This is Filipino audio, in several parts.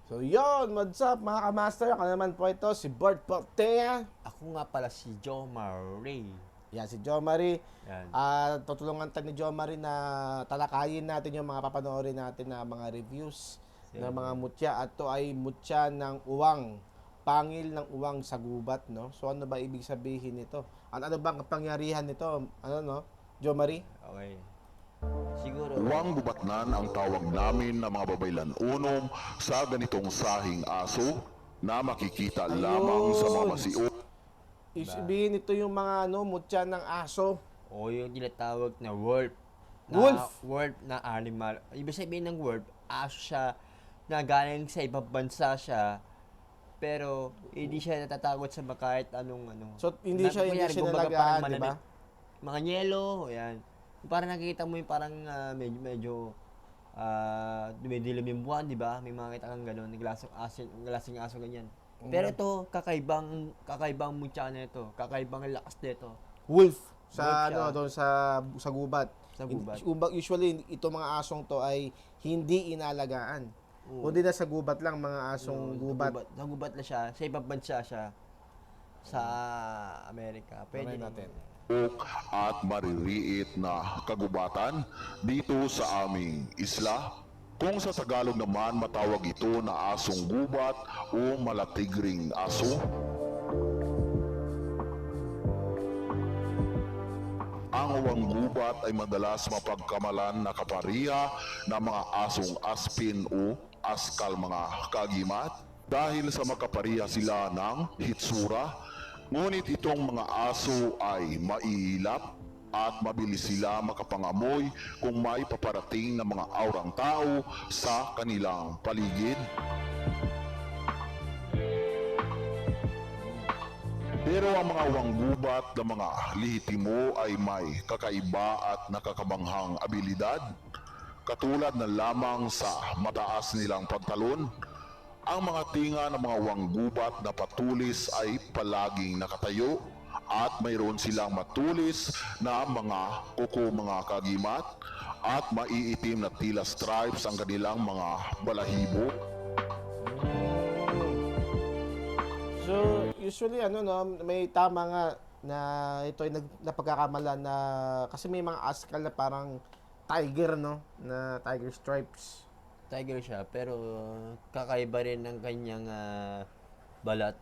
So yon, what's up mga kamaster? Ako naman po ito, si Bart Portea. Ako nga pala si Joe Marie. Yan, si Jo Marie. Yan. At tutulungan tayo ni Jo Marie na talakayin natin yung mga papanoorin natin na mga reviews ng mga mutya. At to ay mutya ng uwang. Pangil ng uwang sa gubat, no? So ano ba ibig sabihin nito? Ano bang kapangyarihan nito? Ano, no? Jo Marie? Okay. Siguro, Uwang gubatnan ang tawag namin na mga babaylan unom sa ganitong sahing aso na makikita lamang sa mga masio. Ibig sabihin nito yung mga mutya ng aso. o yung tinatawag na wolf. Wolf? Wolf na animal. Ibig sabihin ng wolf, aso siya na galing sa ibang bansa siya, pero hindi siya natatakot sa kahit anong ano. So hindi siya kunyari, kumbaga, nalagaan, parang di ba? mananap- Mga yelo, yan. Parang nakikita mo yung parang medyo dumidilim yung buwan, di ba? May mga kita kang gano'n, glasing aso ganyan. Pero ito, kakaibang mutya na ito. Kakaibang lakas nito. Wolf Wolf sa siya. doon sa gubat. Sa gubat. Usually ito mga asong to ay hindi inalagaan. Kundi na sa gubat lang mga asong gubat. Nagubat na siya. Sa ibang bansa siya. Sa Amerika. Try Pwede natin. At maririit na kagubatan dito sa aming isla. Kung sa Tagalog naman matawag ito na asong gubat o malatigring aso. Ang uwang gubat ay madalas mapagkamalan na kapariha ng mga asong aspin o askal mga kagimat dahil sa makapariha sila ng hitsura. Ngunit itong mga aso ay maiilap at mabilis sila makapangamoy kung may paparating na mga aurang tao sa kanilang paligid. Pero ang mga wanggubat na mga lihitimo ay may kakaiba at nakakabanghang abilidad. Katulad na lamang sa mataas nilang pagtalon, ang mga tinga ng mga wanggubat na patulis ay palaging nakatayo at mayroon silang matulis na mga kuko mga kagimat at maiitim na tila stripes ang kanilang mga balahibo. So usually may tama nga na ito ay napagkakamalan na kasi may mga askal na parang tiger na tiger stripes. Tiger siya, pero kakaiba rin ng kanyang balat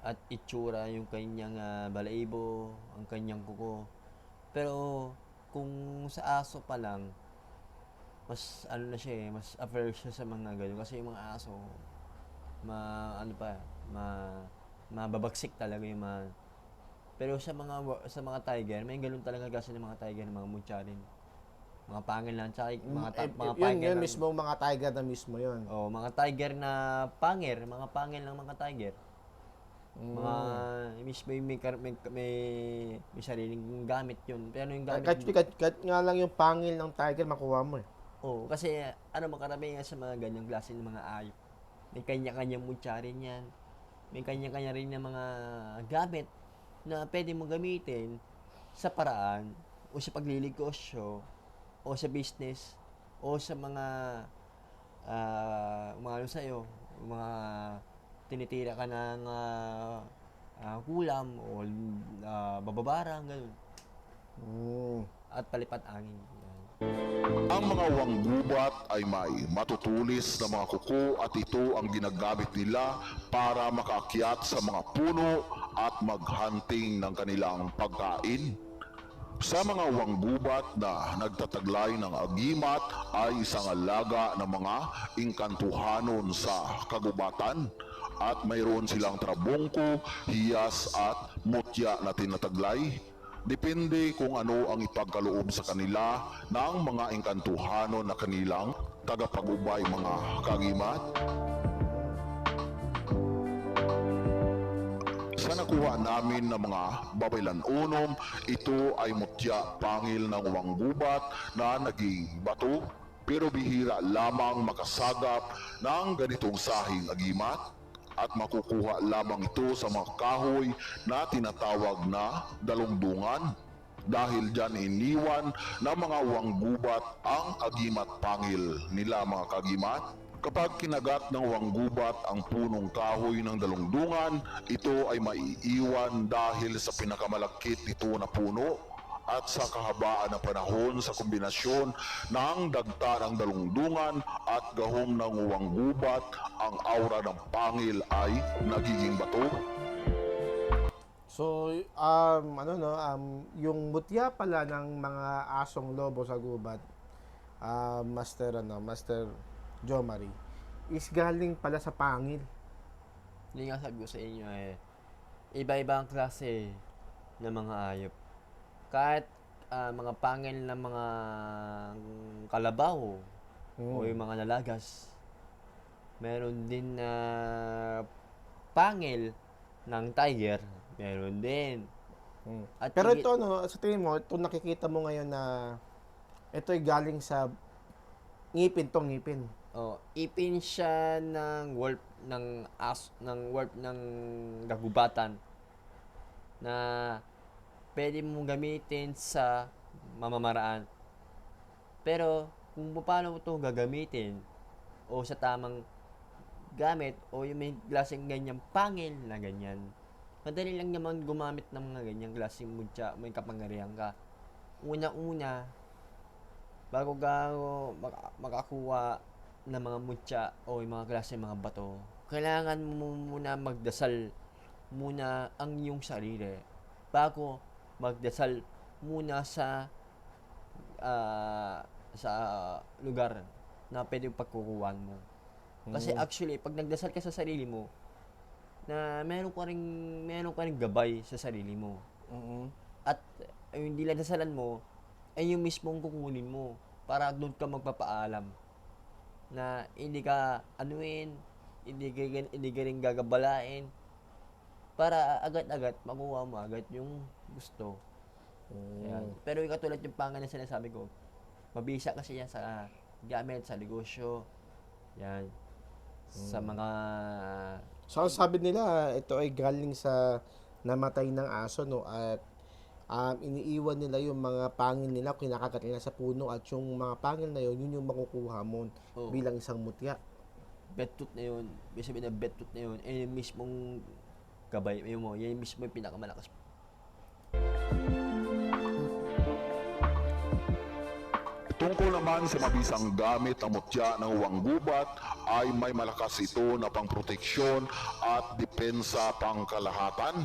at itsura, yung kanyang balaibo, ang kanyang kuko. Pero kung sa aso pa lang, mas ano na siya mas averse siya sa mga ganun. Kasi yung mga aso, mababagsik talaga yung mga... Pero sa mga tiger, may ganun talaga kasi ng mga tiger, ng mga mutya rin. Mga pangil lang, tsaka mga Yun mismo mga tiger na mismo yun. mga tiger na mga pangil ng mga tiger. Mga mismo yung may sariling gamit yun. Pero yung gamit Kahit nga lang yung pangil ng tiger makuha mo eh. kasi makarami nga sa mga ganyang klase ng mga ayop. May kanya-kanyang mutya rin yan. May kanya-kanya rin ng mga gamit na pwede mo gamitin sa paraan o sa pagliligosyo o sa business o sa mga sa'yo, mga tinitira ka ng kulam o bababarang, gano'n. At palipat angin. Yan. Ang mga wanggubat ay may matutulis na mga kuko at ito ang ginagamit nila para makaakyat sa mga puno at maghunting ng kanilang pagkain. Sa mga wanggubat na nagtataglay ng agimat ay isang alaga ng mga engkantuhanon sa kagubatan at mayroon silang trabongko, hiyas at mutya na tinataglay. Depende kung ano ang ipagkaloob sa kanila ng mga engkantuhanon na kanilang tagapag-ubay mga kagimat. Sa nakuha namin ng mga babaylan unom, ito ay mutya pangil ng wanggubat na naging bato, pero bihira lamang makasagap ng ganitong sahing agimat at makukuha lamang ito sa mga kahoy na tinatawag na dalungdungan. Dahil dyan iniwan ng mga wanggubat ang agimat pangil nila mga kagimat. Kapag kinagat ng wanggubat ang punong kahoy ng dalungdungan, ito ay maiiwan dahil sa pinakamalakit nito na puno at sa kahabaan ng panahon sa kombinasyon ng dagta ng dalungdungan at gahong ng wanggubat, ang aura ng pangil ay nagiging bato. So, yung mutya pala ng mga asong lobo sa gubat, Master Jomari, is galing pala sa pangil. Hindi nga sabi ko sa inyo iba-ibang klase ng mga hayop. Kahit mga pangil na mga kalabaw o yung mga nalagas, meron din na pangil ng tiger, meron din. At Pero higit- ito, no, sa tingin mo, ito nakikita mo ngayon na ito ay galing sa ngipin. ipin siya ng wolf ng gagubatan na pwede mong gamitin sa mamamaraan. Pero kung paano mo ito gagamitin o sa tamang gamit o yung may klaseng ganyang pangil na ganyan, madali lang naman gumamit ng mga ganyang klaseng mutya, may kapangyarihan ka. Una-una, bago ka makakuha ng mga mutya o yung mga klase mga bato, kailangan mo muna magdasal muna ang iyong sarili bago magdasal muna sa lugar na pwede pagkukuhan mo. Kasi actually, pag nagdasal ka sa sarili mo, na meron ka ring gabay sa sarili mo. At yung dinadasalan mo, ay yung mismong kukunin mo para doon ka magpapaalam na hindi ka hindi ka rin gagabalain para agad-agad makuha mo agad yung gusto. Ayan. Pero yung katulad yung pangalan na sinasabi ko, mabisa kasi yan sa gamit, sa negosyo, yan, sa mga So, sabi nila, ito ay galing sa namatay ng aso, no? At iniiwan nila yung mga pangil nila, kinakagat nila sa puno, at yung mga pangil na yun yung makukuha mo Oo. bilang isang mutya. betrut na yun, ibig sabihin na betrut na yun, yung mismong gabay, yan mismo yung pinakamalakas. Tungkol naman sa mabisang gamit ng mutya ng wanggubat ay may malakas ito na pangproteksyon at depensa pangkalahatan,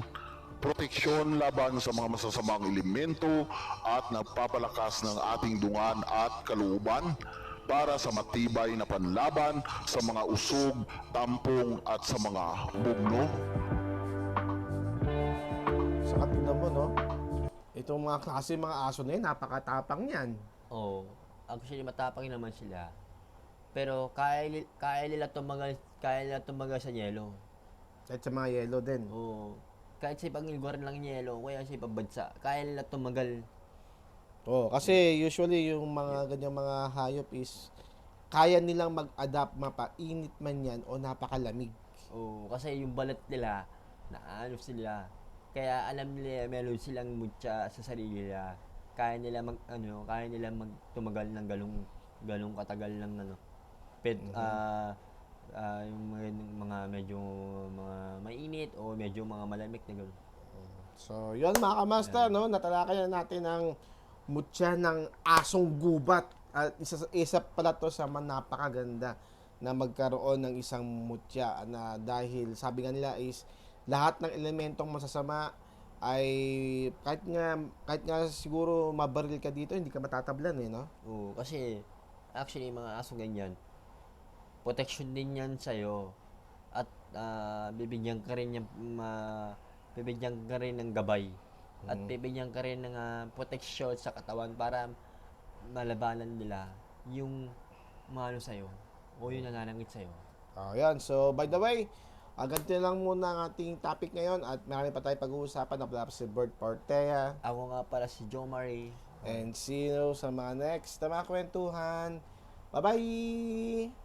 proteksyon laban sa mga masasamang elemento at nagpapalakas ng ating dungan at kalooban para sa matibay na panlaban sa mga usog, tampong at sa mga bugno. Saka tingnan mo, no? Itong mga klase mga aso na yun, napakatapang yan. Oo. Actually, matapang naman sila. Pero kaya nila tumagal sa yelo. At sa mga yellow din. Oo. Kahit sa ibang lugar lang yelo, kaya sa ibang bansa, kaya nila tumagal. Oh, kasi usually yung mga ganyang mga hayop is kaya nilang mag-adapt mapainit man yan o napakalamig. Oo. Kasi yung balat nila, sila. Kaya alam nila meron silang mutya sa sarili nila. Kaya nila tumagal ng galong katagal ng yung mga medyo mga mainit o medyo mga malamig na gano'n. So, yun mga kamaster, no? Natalakayan natin ang mutya ng asong gubat. At isa pala to sa mga napakaganda na magkaroon ng isang mutya na dahil sabi nga nila is lahat ng elementong masasama ay kahit nga siguro mabaril ka dito, hindi ka matatablan no? Oo, kasi actually mga aso ganyan, protection din yan sa'yo at bibigyan ka rin ng gabay at bibigyan ka rin ng protection sa katawan para malabanan nila yung sa'yo o yung nananangit sa'yo. Ayan, so by the way, ganito lang muna ang ating topic ngayon at marami pa tayong pag-uusapan. Ako si Bert Portea. Ako nga pala si Jomari. And see you sa mga next na mga kwentuhan. Bye-bye!